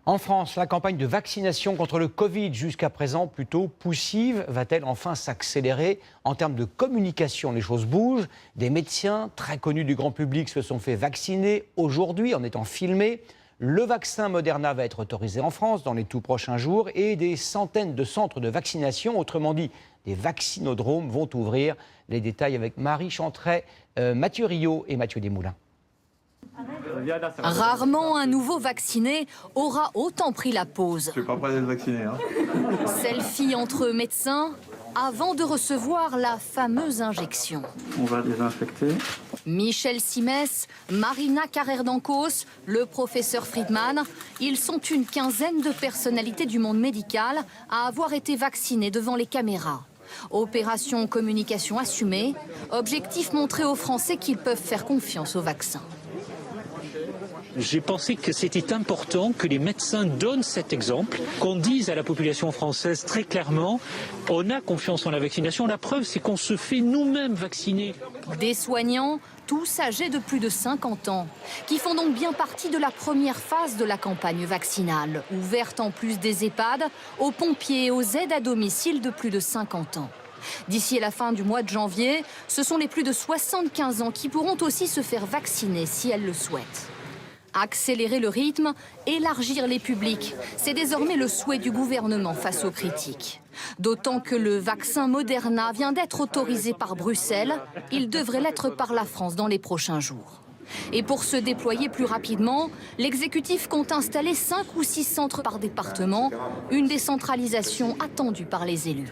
En France, la campagne de vaccination contre le Covid, jusqu'à présent plutôt poussive, va-t-elle enfin s'accélérer? En termes de communication, les choses bougent. Des médecins très connus du grand public se sont fait vacciner aujourd'hui en étant filmés. Le vaccin Moderna va être autorisé en France dans les tout prochains jours et des centaines de centres de vaccination, autrement dit des vaccinodromes, vont ouvrir. Les détails avec Marie Chantret, Mathieu Rio et Mathieu Desmoulins. Rarement un nouveau vacciné aura autant pris la pause. Je suis pas prêt d'être vacciné. Selfie entre médecins avant de recevoir la fameuse injection. On va désinfecter. Michel Simès, Marina Carrère-Dancos, le professeur Friedman, ils sont une quinzaine de personnalités du monde médical à avoir été vaccinés devant les caméras. Opération communication assumée, objectif montrer aux Français qu'ils peuvent faire confiance au vaccin. J'ai pensé que c'était important que les médecins donnent cet exemple, qu'on dise à la population française très clairement, on a confiance en la vaccination. La preuve, c'est qu'on se fait nous-mêmes vacciner. Des soignants, tous âgés de plus de 50 ans, qui font donc bien partie de la première phase de la campagne vaccinale, ouverte en plus des EHPAD, aux pompiers et aux aides à domicile de plus de 50 ans. D'ici à la fin du mois de janvier, ce sont les plus de 75 ans qui pourront aussi se faire vacciner si elles le souhaitent. Accélérer le rythme, élargir les publics, c'est désormais le souhait du gouvernement face aux critiques. D'autant que le vaccin Moderna vient d'être autorisé par Bruxelles, il devrait l'être par la France dans les prochains jours. Et pour se déployer plus rapidement, l'exécutif compte installer 5 ou 6 centres par département, une décentralisation attendue par les élus.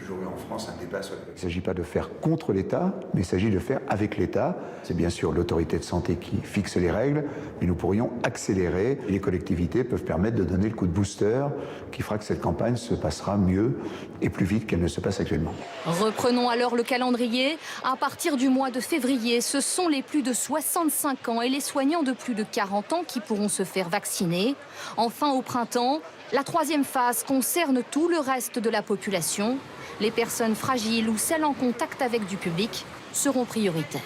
Il ne s'agit pas de faire contre l'État, mais il s'agit de faire avec l'État. C'est bien sûr l'autorité de santé qui fixe les règles, mais nous pourrions accélérer. Les collectivités peuvent permettre de donner le coup de booster qui fera que cette campagne se passera mieux et plus vite qu'elle ne se passe actuellement. Reprenons alors le calendrier. À partir du mois de février, ce sont les plus de 65 ans et les soignants de plus de 40 ans qui pourront se faire vacciner. Enfin, au printemps, la troisième phase concerne tout le reste de la population. Les personnes fragiles ou celles en contact avec du public seront prioritaires.